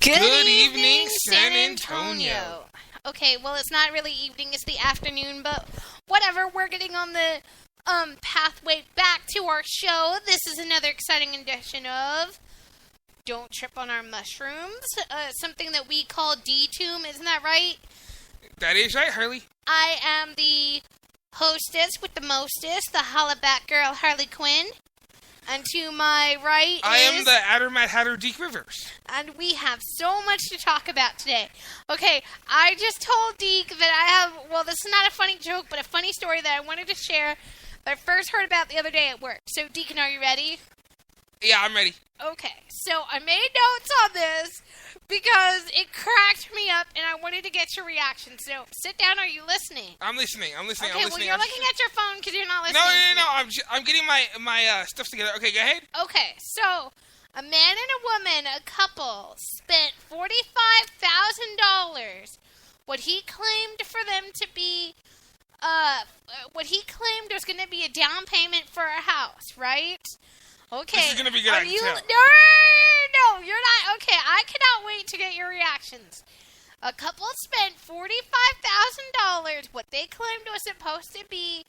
Good evening, San Antonio. Okay, well, it's not really evening, it's the afternoon, but whatever. We're getting on the pathway back to our show. This is another exciting edition of Don't Trip on Our Mushrooms, something that we call D-Tomb, isn't that right? That is right, Harley. I am the hostess with the mostest, the hollaback girl, Harley Quinn. And to my right I am the Adder Mad Hatter, Deke Rivers. And we have so much to talk about today. Okay, I just told Deke that I have, well, this is not a funny joke, but a funny story that I wanted to share that I first heard about the other day at work. So, Deacon, are you ready? Yeah, I'm ready. Okay, so I made notes on this because it cracked me up, and I wanted to get your reaction. So, sit down. Are you listening? I'm listening. Okay, well, you're looking at your phone because you're not listening. No. I'm getting my stuff together. Okay, go ahead. Okay, so a man and a woman, a couple, spent $45,000. What he claimed for them to be, what he claimed was going to be a down payment for a house, right? Okay. This is going to be good. No, you're not. Okay, I cannot wait to get your reactions. A couple spent $45,000, what they claimed was supposed to be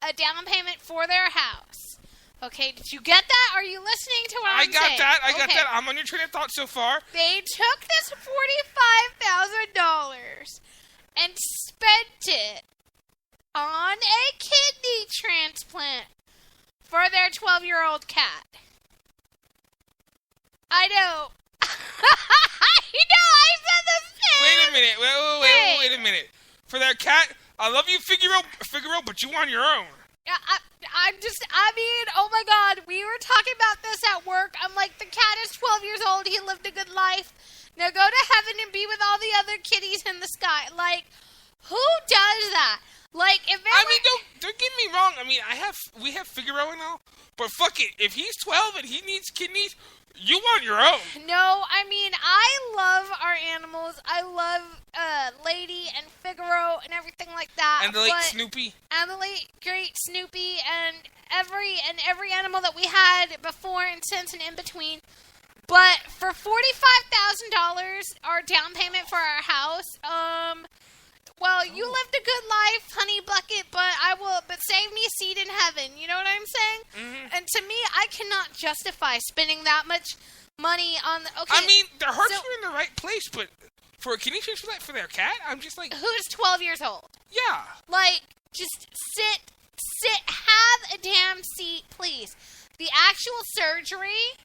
a down payment for their house. Okay, did you get that? Are you listening to what I'm saying? I got that. I'm on your train of thought so far. They took this $45,000 and spent it on a kidney transplant for their 12-year-old cat. I know. I said the same. Wait a minute. Wait a minute. For their cat, I love you, Figaro, but you on your own. Oh my God, we were talking about this at work. I'm like, the cat is 12 years old. He lived a good life. Now go to heaven and be with all the other kitties in the sky. Like, who does that? Like, if don't get me wrong. I mean, we have Figaro and all, but fuck it. If he's 12 and he needs kidneys, you on your own. No, I mean, I love our animals. I love Lady and Figaro and everything like that. And the late Snoopy. And the late great Snoopy and every animal that we had before and since and in between. But for $45,000, our down payment for our house, well, you lived a good life, honey bucket, but save me a seat in heaven. You know what I'm saying? Mm-hmm. And to me, I cannot justify spending that much money on okay. I mean, their hearts are in the right place, but for a kidney transplant for their cat, I'm just like, who's 12 years old? Yeah. Like, just sit, have a damn seat, please. The actual surgery.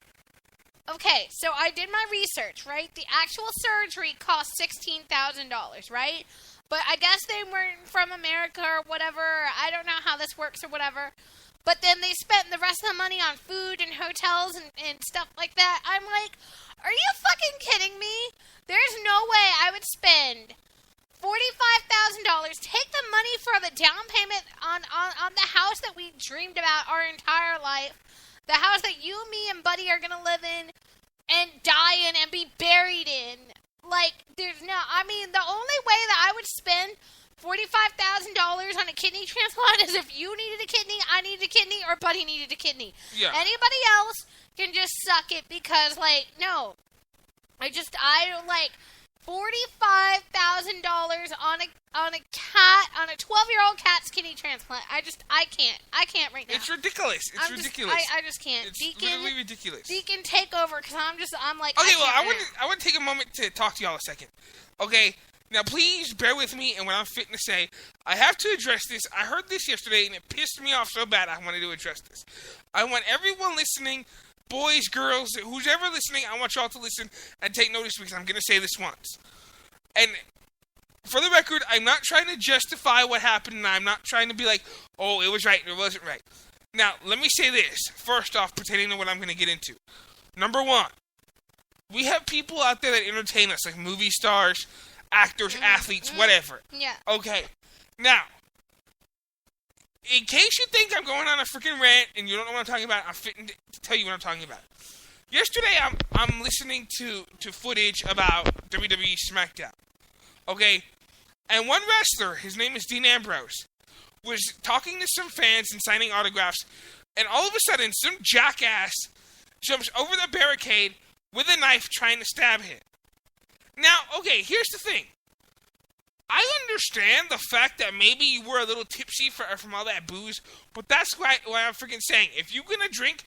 Okay, so I did my research, right? The actual surgery cost $16,000, right? But I guess they weren't from America or whatever. I don't know how this works or whatever. But then they spent the rest of the money on food and hotels and stuff like that. I'm like, are you fucking kidding me? There's no way I would spend $45,000, take the money for the down payment on the house that we dreamed about our entire life, the house that you, me, and Buddy are going to live in and die in and be buried in. Like, the only way that I would spend $45,000 on a kidney transplant is if you needed a kidney, I needed a kidney, or Buddy needed a kidney. Yeah. Anybody else can just suck it because, like, no. I don't like $45,000 on a cat, on a 12-year-old cat's kidney transplant. I can't right now. It's ridiculous. It's ridiculous. I just can't. It's Deacon, literally ridiculous. Deacon, take over, because I'm like, okay, well, I want to take a moment to talk to y'all a second. Okay, now please bear with me, and what I'm fitting to say, I have to address this. I heard this yesterday, and it pissed me off so bad I wanted to address this. I want everyone listening, boys, girls, who's ever listening, I want y'all to listen and take notice because I'm going to say this once. And for the record, I'm not trying to justify what happened, and I'm not trying to be like, oh, it was right, it wasn't right. Now, let me say this, first off, pertaining to what I'm going to get into. Number one, we have people out there that entertain us, like movie stars, actors, athletes, whatever. Yeah. Okay. Now, in case you think I'm going on a freaking rant and you don't know what I'm talking about, I'm fitting to tell you what I'm talking about. Yesterday, I'm listening to footage about WWE SmackDown. Okay? And one wrestler, his name is Dean Ambrose, was talking to some fans and signing autographs, and all of a sudden, some jackass jumps over the barricade with a knife trying to stab him. Now, okay, here's the thing. I understand the fact that maybe you were a little tipsy from all that booze, but that's why I'm freaking saying. If you're gonna drink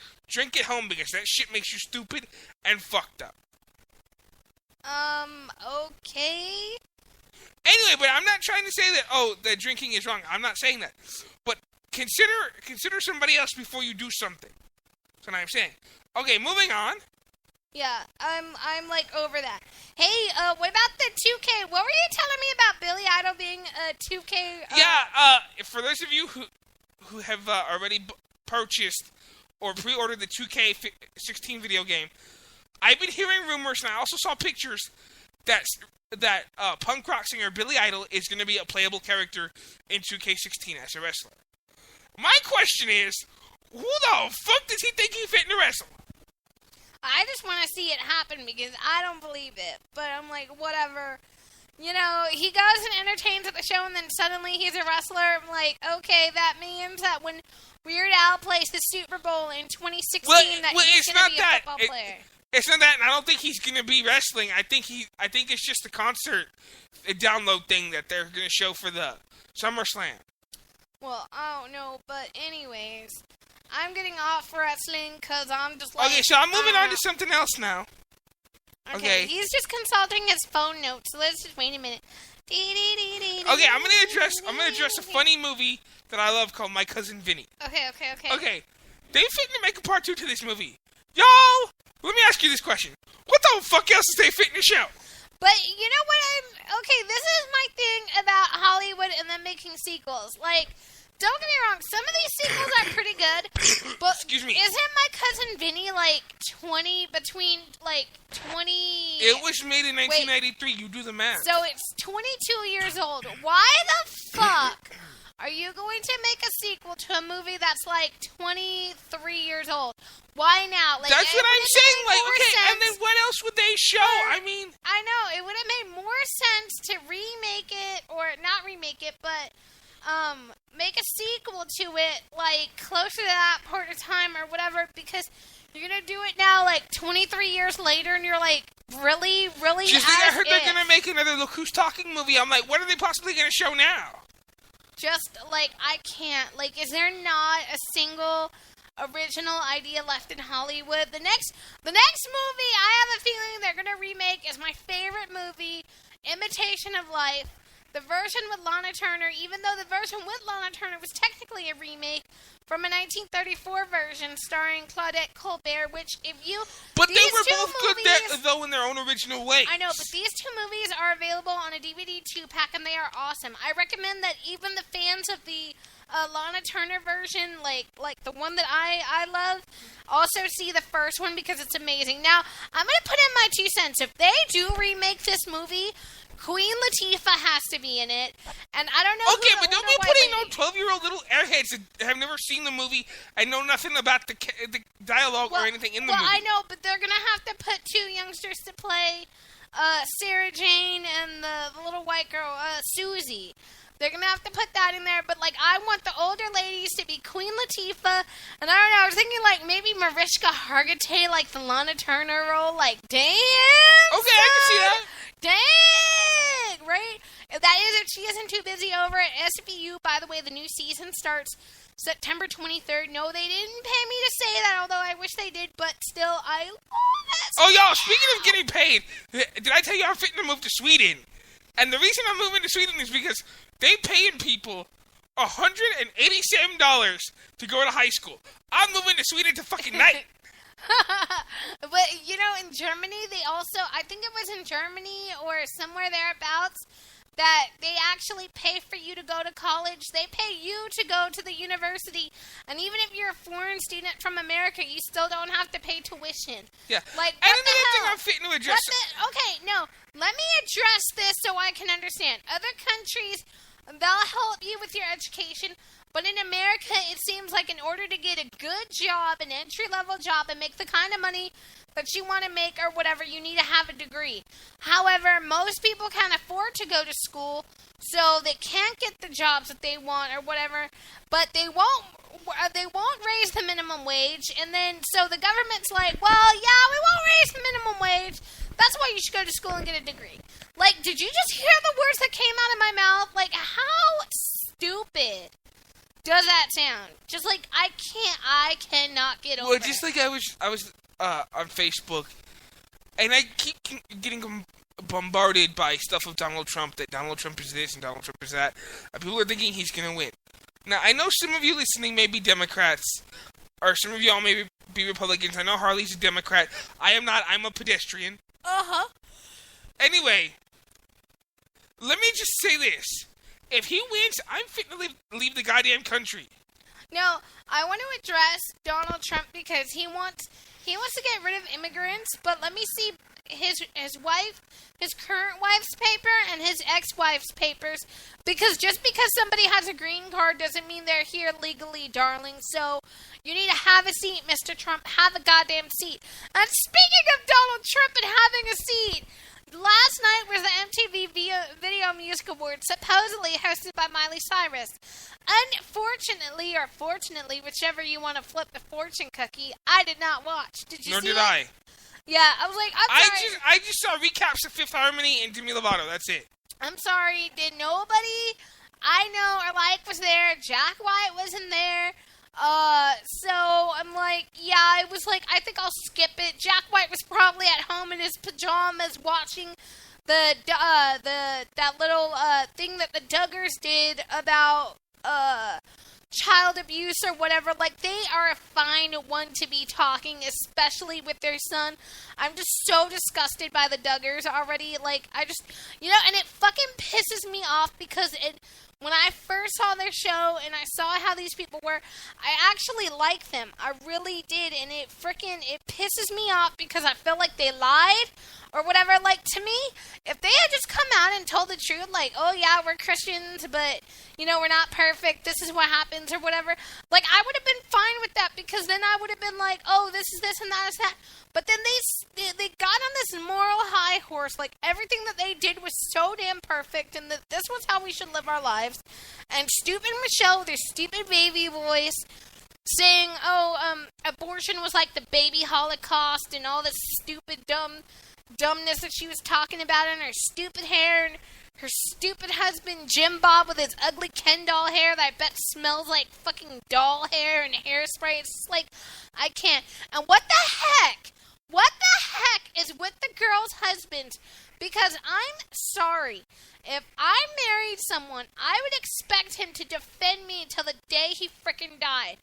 at home because that shit makes you stupid and fucked up. Okay. Anyway, but I'm not trying to say that drinking is wrong. I'm not saying that. But consider somebody else before you do something. That's what I'm saying. Okay, moving on. Yeah, I'm like over that. Hey, what about the 2K? What were you telling me about Billy Idol being a 2K? Yeah, for those of you who have already purchased or pre-ordered the 2K16 video game, I've been hearing rumors, and I also saw pictures that punk rock singer Billy Idol is going to be a playable character in 2K16 as a wrestler. My question is, who the fuck does he think he fit to wrestle? I just want to see it happen because I don't believe it. But I'm like, whatever. You know, he goes and entertains at the show, and then suddenly he's a wrestler. I'm like, okay, that means that when Weird Al plays the Super Bowl in 2016, he's going to be a football player. It's not that, and I don't think he's going to be wrestling. I think it's just a concert, a download thing that they're going to show for the SummerSlam. Well, I don't know, but anyways, I'm getting off wrestling because I'm just like... Okay, so I'm moving on to something else now. Okay. He's just consulting his phone notes, so let's just wait a minute. Okay, I'm gonna address a funny movie that I love called My Cousin Vinny. Okay, they fit to make a part 2 to this movie. Yo, let me ask you this question. What the fuck else is they fitting to show? But you know what okay, this is my thing about Hollywood and them making sequels. Like, don't get me wrong, some of these sequels are pretty good, but excuse me. Isn't My Cousin Vinny like 20? It was made in 1993, you do the math. So it's 22 years old. Why the fuck are you going to make a sequel to a movie that's like 23 years old? Why now? Like, that's what I'm saying. Like, okay, sense. And then what else would they show? I mean, I know it would have made more sense to remake it, or not remake it, but make a sequel to it, like closer to that part of time or whatever. Because you're gonna do it now, like 23 years later, and you're like, really? Just think I heard they're gonna make another Look Who's Talking movie. I'm like, what are they possibly gonna show now? Just like, I can't. Like, is there not a single original idea left in Hollywood? The next movie I have a feeling they're gonna remake is my favorite movie, Imitation of Life. The version with Lana Turner, even though the version with Lana Turner was technically a remake from a 1934 version starring Claudette Colbert, which if you... But they were both good though in their own original way. I know, but these two movies are available on a DVD 2-pack, and they are awesome. I recommend that even the fans of the Lana Turner version, like the one that I love, also see the first one because it's amazing. Now, I'm going to put in my 2 cents. If they do remake this movie, Queen Latifah has to be in it, and I don't know. Okay, but don't be putting no 12-year-old little airheads that have never seen the movie and know nothing about the dialogue or anything in the movie. Well, I know, but they're gonna have to put 2 youngsters to play Sarah Jane and the little white girl, Susie. They're gonna have to put that in there, but like, I want the older ladies to be Queen Latifah, and I don't know, I was thinking like maybe Mariska Hargitay, like the Lana Turner role, like, damn. Okay, I can see that. Dang, right? That is if she isn't too busy over at SVU. By the way, the new season starts September 23rd. No, they didn't pay me to say that, although I wish they did, but still, I love that. Oh, y'all, speaking of getting paid, did I tell you I'm fitting to move to Sweden? And the reason I'm moving to Sweden is because they paying people $187 to go to high school. I'm moving to Sweden to fucking night. But, you know, in Germany, they also, I think it was in Germany or somewhere thereabouts, that they actually pay for you to go to college. They pay you to go to the university. And even if you're a foreign student from America, you still don't have to pay tuition. Yeah. Like, and another thing I'm fitting to address. Okay, no. Let me address this so I can understand. Other countries, they'll help you with your education. But in America, it seems like in order to get a good job, an entry-level job, and make the kind of money that you want to make or whatever, you need to have a degree. However, most people can't afford to go to school, so they can't get the jobs that they want or whatever. But they won't raise the minimum wage, and then so the government's like, well, yeah, we won't raise the minimum wage. That's why you should go to school and get a degree. Like, did you just hear the words that came out of my mouth? Like, how stupid does that sound? Just like, I cannot get over it. Well, just like I was on Facebook, and I keep getting bombarded by stuff of Donald Trump, that Donald Trump is this and Donald Trump is that. And people are thinking he's going to win. Now, I know some of you listening may be Democrats, or some of y'all may be Republicans. I know Harley's a Democrat. I am not. I'm a pedestrian. Uh-huh. Anyway, let me just say this. If he wins, I'm fit to leave the goddamn country. No, I want to address Donald Trump because he wants to get rid of immigrants, but let me see his current wife's paper and his ex-wife's papers, because just because somebody has a green card doesn't mean they're here legally, darling. So you need to have a seat, Mr. Trump. Have a goddamn seat. And speaking of Donald Trump and having a seat, last night was the MTV Video Music Awards, supposedly hosted by Miley Cyrus. Unfortunately, or fortunately, whichever you want to flip the fortune cookie, I did not watch. Did you see it? Nor did I. Yeah, I was like, I'm sorry. I just saw recaps of Fifth Harmony and Demi Lovato. That's it. I'm sorry. Did nobody I know or like was there? Jack White wasn't there. So I'm like, yeah, I was like, I think I'll skip it. Jack White was probably at home in his pajamas watching that little thing that the Duggars did about child abuse or whatever. Like, they are a fine one to be talking, especially with their son. I'm just so disgusted by the Duggars already. Like, I just, and it fucking pisses me off because when I first saw their show and I saw how these people were, I actually liked them. I really did. And it pisses me off because I feel like they lied or whatever. Like, to me, if they had just come out and told the truth, like, oh yeah, we're Christians, but, we're not perfect, this is what happens or whatever, like, I would have been fine with that, because then I would have been like, oh, this is this and that is that. But then they got on this moral high horse, like, everything that they did was so damn perfect, and that this was how we should live our lives. And stupid Michelle, their stupid baby voice, saying, abortion was like the baby Holocaust, and all this stupid dumbness that she was talking about, and her stupid hair, and her stupid husband Jim Bob with his ugly Ken doll hair that I bet smells like fucking doll hair and hairspray. It's just like, I can't. And what the heck is with the girl's husband? Because I'm sorry, if I married someone, I would expect him to defend me until the day he frickin' died.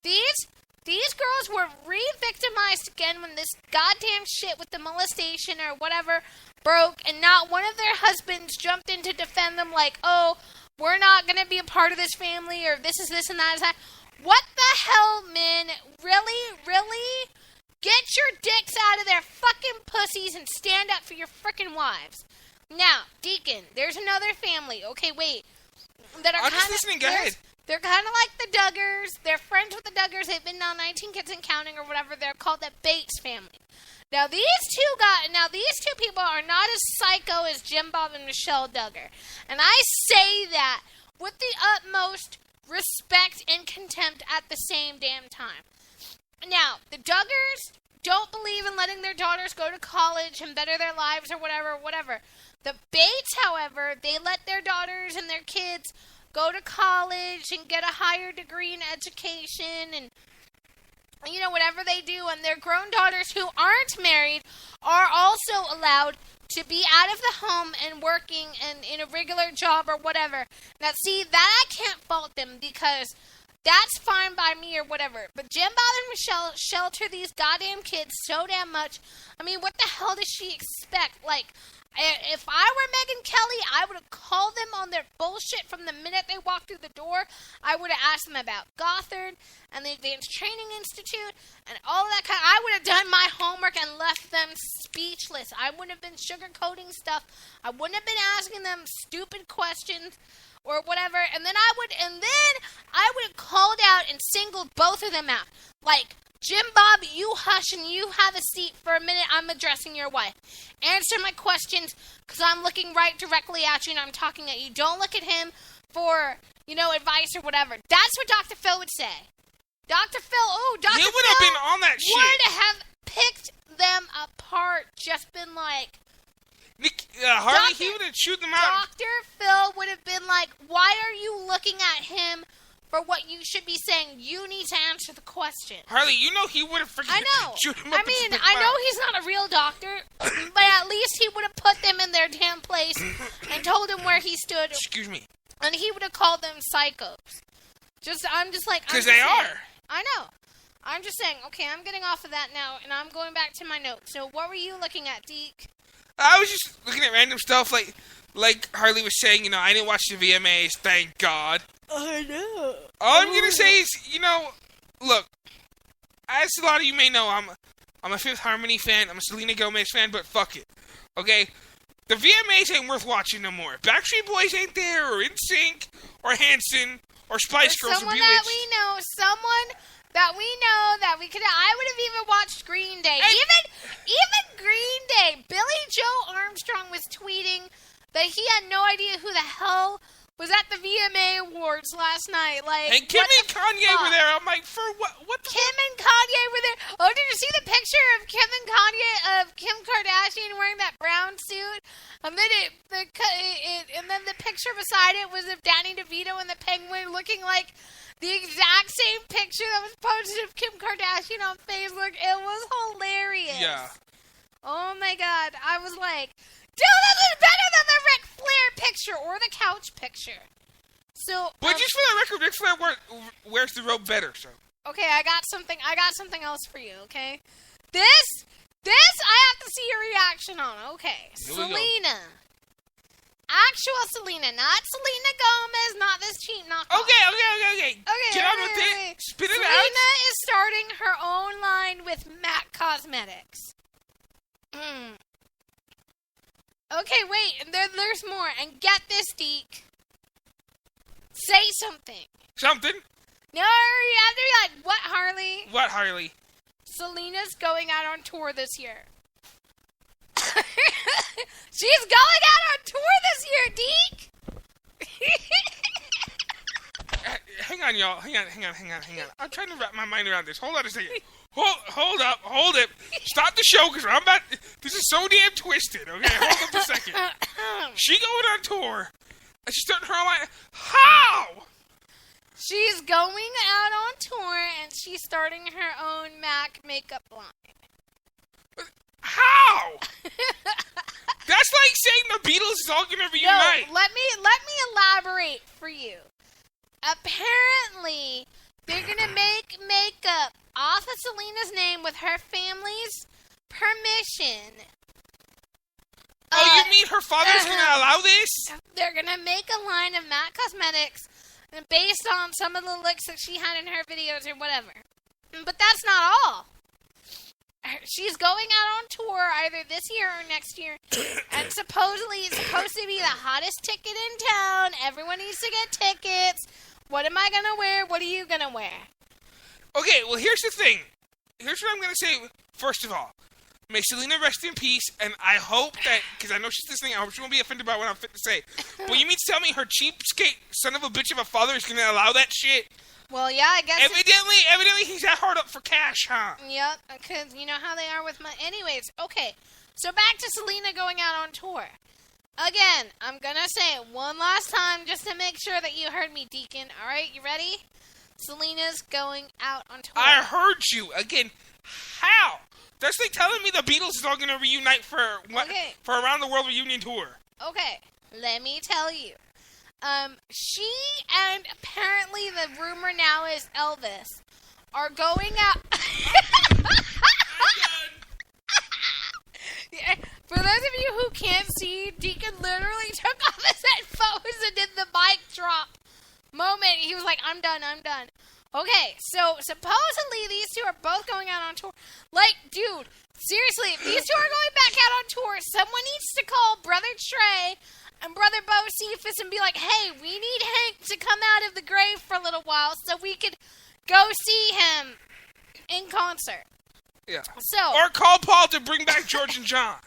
These girls were re-victimized again when this goddamn shit with the molestation or whatever broke, and not one of their husbands jumped in to defend them like, oh, we're not going to be a part of this family, or this is this and that is that. What the hell, men? Really? Really? Get your dicks out of their fucking pussies and stand up for your frickin' wives. Now, Deacon, there's another family. Okay, wait. I'm just listening. Go ahead. They're kind of like the Duggars. They're friends with the Duggars. They've been on 19 Kids and Counting or whatever. They're called the Bates family. Now these two people are not as psycho as Jim Bob and Michelle Duggar. And I say that with the utmost respect and contempt at the same damn time. Now, the Duggars don't believe in letting their daughters go to college and better their lives or whatever. The Bates, however, they let their daughters and their kids go to college and get a higher degree in education and, whatever they do. And their grown daughters who aren't married are also allowed to be out of the home and working and in a regular job or whatever. Now, see, that I can't fault them because that's fine by me or whatever. But Jim Bob and Michelle shelter these goddamn kids so damn much. I mean, what the hell does she expect? Like, if I were Megyn Kelly, I would have called them on their bullshit from the minute they walked through the door. I would have asked them about Gothard and the Advanced Training Institute and all of that kind. I would have done my homework and left them speechless. I wouldn't have been sugarcoating stuff. I wouldn't have been asking them stupid questions or whatever. And then I would have called out and singled both of them out. Like, Jim Bob, you hush and you have a seat for a minute. I'm addressing your wife. Answer my questions because I'm looking right directly at you and I'm talking at you. Don't look at him for, advice or whatever. That's what Dr. Phil would say. Dr. Phil, He would have been on that shit. picked them apart, just been like, Harley, he would have chewed them out. Dr. Phil would have been like, why are you looking at him for what you should be saying? You need to answer the question. Harley, you know he would have freaking chewed him up. I mean, I know he's not a real doctor, but at least he would have put them in their damn place and told them where he stood. Excuse me. And he would have called them psychos. I'm just like... Because they are. I know. I'm just saying, okay, I'm getting off of that now, and I'm going back to my notes. So what were you looking at, Deke? I was just looking at random stuff, like Harley was saying, I didn't watch the VMAs, thank God. I know. All I'm going to say is, look, as a lot of you may know, I'm a Fifth Harmony fan, I'm a Selena Gomez fan, but fuck it, okay? The VMAs ain't worth watching no more. Backstreet Boys ain't there, or NSYNC, or Hanson, or Spice Girls, or someone Bewitched. that we know, that we could. I would have even watched Green Day. Even Green Day. Billy Joe Armstrong was tweeting that he had no idea who the hell was at the VMA Awards last night. And Kim and Kanye were there. I'm like, for what? What the Kim and Kanye were there. Oh, did you see the picture of Kim and Kanye of Kim Kardashian wearing that brown suit? And then the picture beside it was of Danny DeVito and the Penguin looking like the exact same picture that was posted of Kim Kardashian on Facebook. It was hilarious. Yeah. Oh my God. I was like, dude, this is better than the Ric Flair picture or the couch picture. So, but just for the record, Ric Flair wears the robe better, so. Okay, I got something else for you, okay? This I have to see your reaction on. Okay, Selena. Actual Selena, not Selena Gomez, not this cheap knockoff. Okay. Get on with it. Spit it out. Selena is starting her own line with MAC Cosmetics. Okay, wait, and there's more. And get this, Deke. Say something. Something? No, you have to be like, what, Harley? What, Harley? Selena's going out on tour this year. She's going out on tour this year, Deke! Hang on, y'all. Hang on. I'm trying to wrap my mind around this. Hold on a second. Hold it. Stop the show, because this is so damn twisted, okay? Hold up a second. She going on tour, and she's starting her own line. How? She's going out on tour, and she's starting her own MAC makeup line. How? That's like saying the Beatles is all gonna reunite. No, let me elaborate for you. Apparently, they're gonna make makeup off of Selena's name with her family's permission. Oh, you mean her father's gonna allow this? They're gonna make a line of MAC Cosmetics based on some of the looks that she had in her videos or whatever. But that's not all. She's going out on tour either this year or next year, and supposedly it's supposed to be the hottest ticket in town. Everyone needs to get tickets. What am I going to wear? What are you going to wear? Okay, well, here's the thing. Here's what I'm going to say. First of all, may Selena rest in peace, and I hope that, because I know she's listening, I hope she won't be offended by what I'm fit to say. But you mean to tell me her cheapskate son of a bitch of a father is going to allow that shit? Well, yeah, I guess. Evidently, he's that hard up for cash, huh? Yep, because you know how they are with my. Anyways, okay. So back to Selena going out on tour. Again, I'm gonna say it one last time just to make sure that you heard me, Deacon. All right, you ready? Selena's going out on tour. I heard you again. How? That's like telling me the Beatles is all gonna reunite for around the world reunion tour. Okay, let me tell you. She and apparently the rumor now is Elvis are going out. For those of you who can't see, Deacon literally took off his headphones and did the mic drop moment. He was like, I'm done. Okay, so supposedly these two are both going out on tour. Like, dude, seriously, if these two are going back out on tour, someone needs to call Brother Trey and Brother Bo Cephas and be like, hey, we need Hank to come out of the grave for a little while so we could go see him in concert. Yeah. Or call Paul to bring back George and John.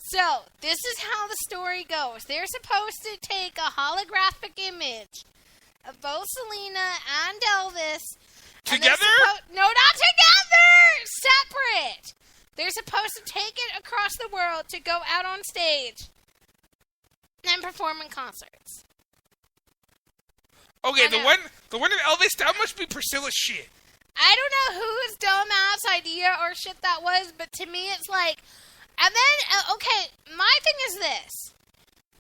So, this is how the story goes. They're supposed to take a holographic image of both Selena and Elvis. Together? No, not together! Separate! They're supposed to take it across the world to go out on stage and perform in concerts. Okay, the one of Elvis, that must be Priscilla's shit. I don't know whose dumbass idea or shit that was, but to me it's like, and then, okay, my thing is this.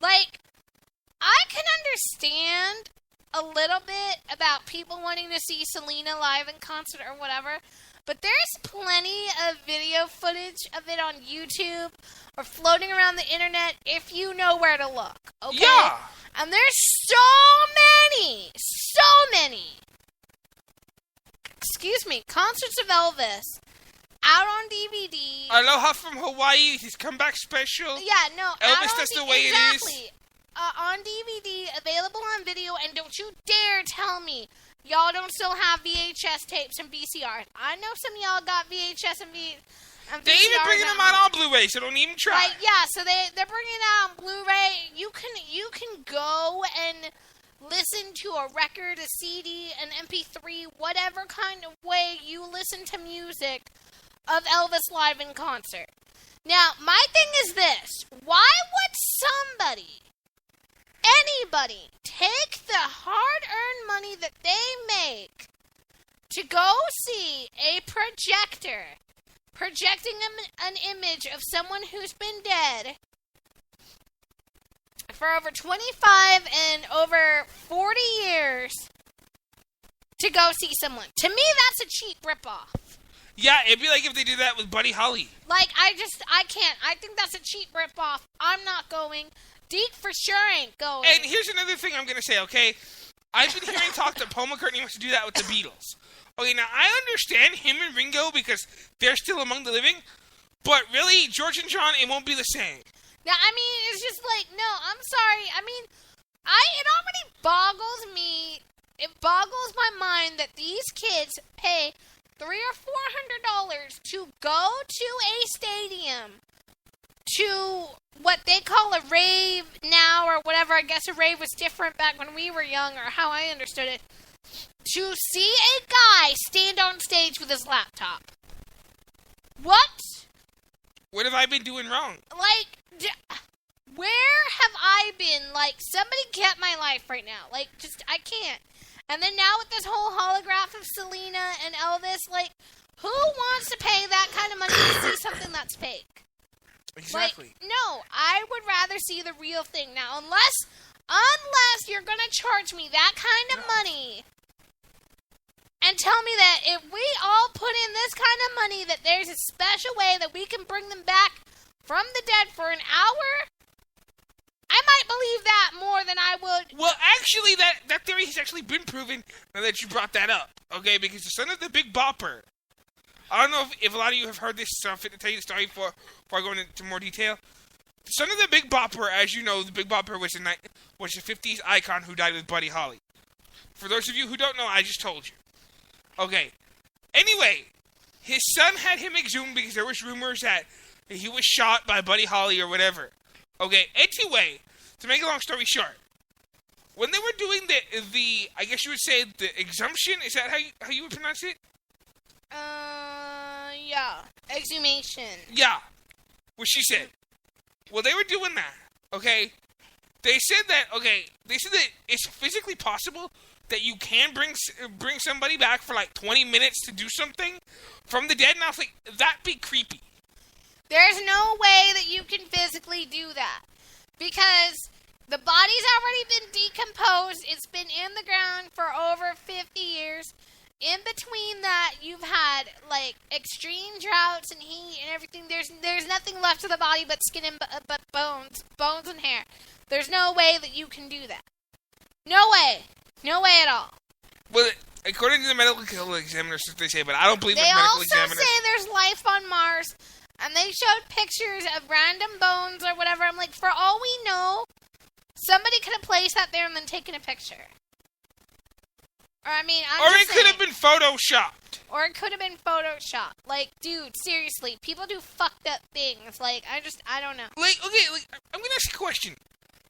Like, I can understand a little bit about people wanting to see Selena live in concert or whatever, but there's plenty of video footage of it on YouTube or floating around the internet if you know where to look, okay? Yeah! And there's so many, excuse me, concerts of Elvis out on DVD. Aloha from Hawaii, his comeback special. Yeah, no, Elvis, that's the way it is. Exactly. On DVD, available on video, and don't you dare tell me y'all don't still have VHS tapes and VCRs. I know some of y'all got VHS and VCRs. They're even bringing them out on Blu-ray, so don't even try. Like, yeah, so they're bringing it out on Blu-ray. You can go and listen to a record, a CD, an MP3, whatever kind of way you listen to music of Elvis live in concert. Now, my thing is this. Why would anybody, take the hard-earned money that they make to go see a projector projecting an image of someone who's been dead for over 25 and over 40 years to go see someone? To me, that's a cheap ripoff. Yeah, it'd be like if they did that with Buddy Holly. Like, I can't. I think that's a cheap ripoff. I'm not going. Deke for sure ain't going. And here's another thing I'm going to say, okay? I've been hearing talk that Paul McCartney wants to do that with the Beatles. Okay, now I understand him and Ringo because they're still among the living, but really, George and John, it won't be the same. Now, I mean, it's just like, no, I'm sorry. I mean, it already boggles me. It boggles my mind that these kids pay $300 or $400 to go to a stadium to what they call a rave now or whatever. I guess a rave was different back when we were young, or how I understood it. To see a guy stand on stage with his laptop. What? What have I been doing wrong? Like, where have I been? Like, somebody get my life right now. Like, just, I can't. And then now with this whole holograph of Selena and Elvis, like, who wants to pay that kind of money to see something that's fake? Exactly. Like, no, I would rather see the real thing. Now, unless you're going to charge me that kind of money and tell me that if we all put in this kind of money that there's a special way that we can bring them back from the dead for an hour, I might believe that more than I would. Well, actually, that theory has actually been proven now that you brought that up, okay? Because the son of the Big Bopper, I don't know if a lot of you have heard this, so I'm fit to tell you the story before I go into more detail. The son of the Big Bopper, as you know, the Big Bopper was a 50s icon who died with Buddy Holly. For those of you who don't know, I just told you. Okay. Anyway, his son had him exhumed because there was rumors that he was shot by Buddy Holly or whatever. Okay, anyway, to make a long story short, when they were doing the I guess you would say the exhumption, is that how you would pronounce it? Yeah. Exhumation. Yeah. What she said. Well, they were doing that, okay? They said that it's physically possible that you can bring somebody back for like 20 minutes to do something from the dead, and I was like, that'd be creepy. There's no way that you can physically do that. Because the body's already been decomposed. It's been in the ground for over 50 years. In between that, you've had, like, extreme droughts and heat and everything. There's nothing left of the body but skin and but bones and hair. There's no way that you can do that. No way. No way at all. Well, according to the medical examiners, they say, but I don't believe the medical examiners. They also say there's life on Mars. And they showed pictures of random bones or whatever. I'm like, for all we know, somebody could have placed that there and then taken a picture. Or, I mean, Or it could have been photoshopped. Or it could have been photoshopped. Like, dude, seriously, people do fucked up things. Like, I don't know. Like, okay, I'm going to ask you a question.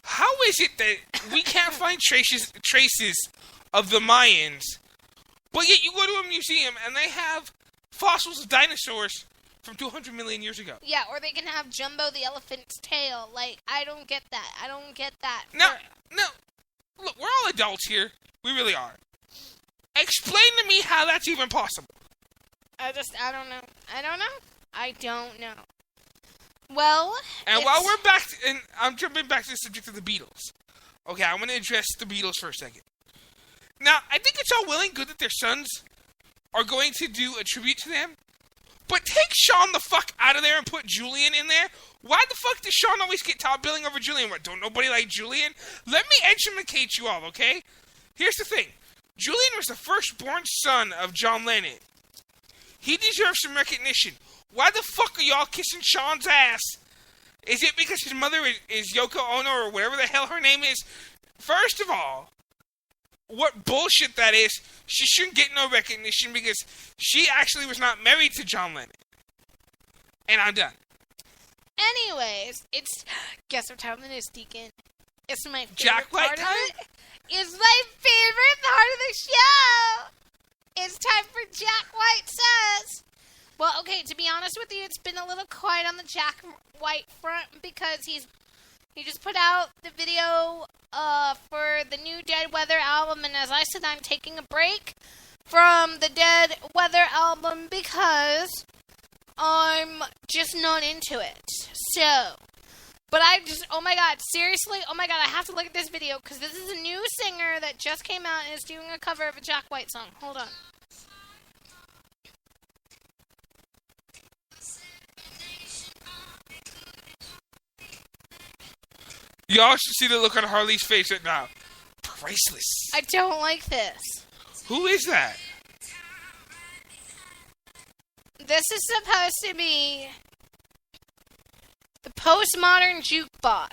How is it that we can't find traces of the Mayans, but yet you go to a museum and they have fossils of dinosaurs from 200 million years ago. Yeah, or they can have Jumbo the elephant's tail. Like, I don't get that. I don't get that. No, look, we're all adults here. We really are. Explain to me how that's even possible. I don't know. I don't know. Well, and while we're back, and I'm jumping back to the subject of the Beatles. Okay, I'm going to address the Beatles for a second. Now, I think it's all well and good that their sons are going to do a tribute to them, but take Sean the fuck out of there and put Julian in there. Why the fuck does Sean always get top billing over Julian? What, don't nobody like Julian? Let me educate you all, okay? Here's the thing. Julian was the firstborn son of John Lennon. He deserves some recognition. Why the fuck are y'all kissing Sean's ass? Is it because his mother is Yoko Ono or whatever the hell her name is? First of all, what bullshit that is. She shouldn't get no recognition because she actually was not married to John Lennon. And I'm done. Anyways, guess what time it is, Deacon? It's my favorite Jack White part time? of it. It's my favorite part of the show. It's time for Jack White Says. Well, okay, to be honest with you, it's been a little quiet on the Jack White front because he just put out the video for the new Dead Weather album, and as I said, I'm taking a break from the Dead Weather album because I'm just not into it. So, but oh my god, seriously, oh my god, I have to look at this video because this is a new singer that just came out and is doing a cover of a Jack White song. Hold on. Y'all should see the look on Harley's face right now. Priceless. I don't like this. Who is that? This is supposed to be the Postmodern Jukebox.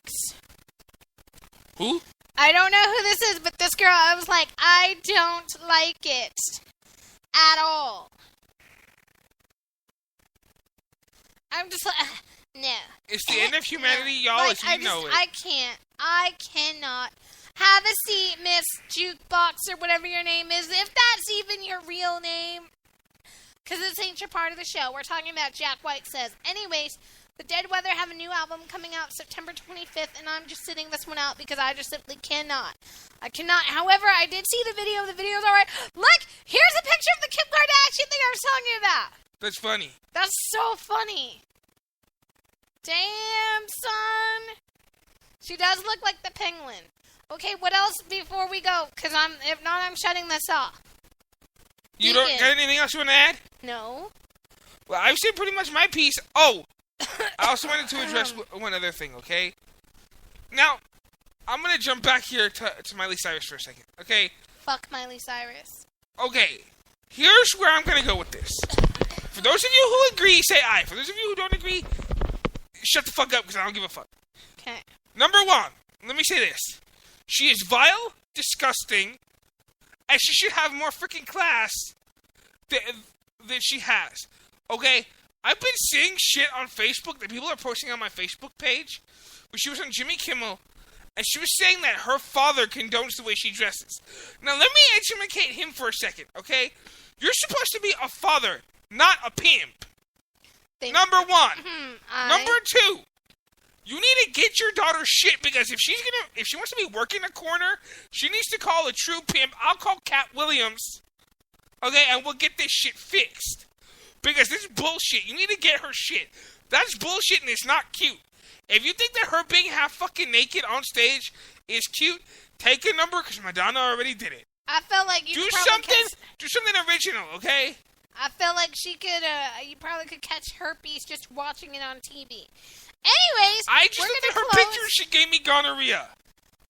Who? I don't know who this is, but this girl, I was like, I don't like it at all. I'm just like, no. It's the end of humanity, y'all, as you know it. I cannot. Have a seat, Miss Jukebox, or whatever your name is, if that's even your real name. Because this ain't your part of the show. We're talking about Jack White Says. Anyways, the Dead Weather have a new album coming out September 25th, and I'm just sitting this one out because I just simply cannot. I cannot. However, I did see the video. The video's alright. Look! Here's a picture of the Kim Kardashian thing I was telling you about. That's funny. That's so funny. Damn, son. She does look like the penguin. Okay, what else before we go? Because if not, I'm shutting this off. You don't got anything else you want to add? No. Well, I've said pretty much my piece. Oh, I also wanted to address one other thing, okay? Now, I'm going to jump back here to Miley Cyrus for a second, okay? Fuck Miley Cyrus. Okay, here's where I'm going to go with this. For those of you who agree, say aye. For those of you who don't agree, shut the fuck up because I don't give a fuck. Okay. Number one, let me say this. She is vile, disgusting, and she should have more freaking class than she has. Okay? I've been seeing shit on Facebook that people are posting on my Facebook page where she was on Jimmy Kimmel, and she was saying that her father condones the way she dresses. Now, let me educate him for a second, okay? You're supposed to be a father, not a pimp. Number one. Number two. You need to get your daughter shit because if she wants to be working a corner, she needs to call a true pimp. I'll call Cat Williams. Okay, and we'll get this shit fixed. Because this is bullshit. You need to get her shit. That's bullshit and it's not cute. If you think that her being half fucking naked on stage is cute, take a number because Madonna already did it. I felt like you do something original, okay? I felt like she could, you probably could catch herpes just watching it on TV. Anyways, I just looked at her picture. She gave me gonorrhea.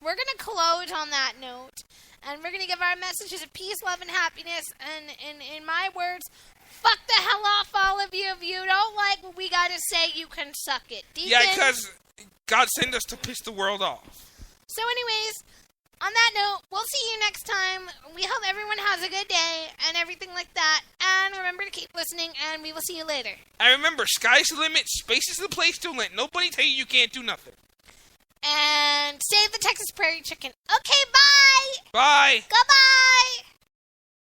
We're going to close on that note. And we're going to give our messages of peace, love, and happiness. And in my words, fuck the hell off, all of you. If you don't like what we got to say, you can suck it. Deacon? Yeah, because God sent us to piss the world off. So anyways, on that note, we'll see you next time. We hope everyone has a good day and everything like that. And remember to keep listening, and we will see you later. And remember, sky's the limit, space is the place. Don't let nobody tell you can't do nothing. And save the Texas Prairie Chicken. Okay, bye! Bye! Goodbye!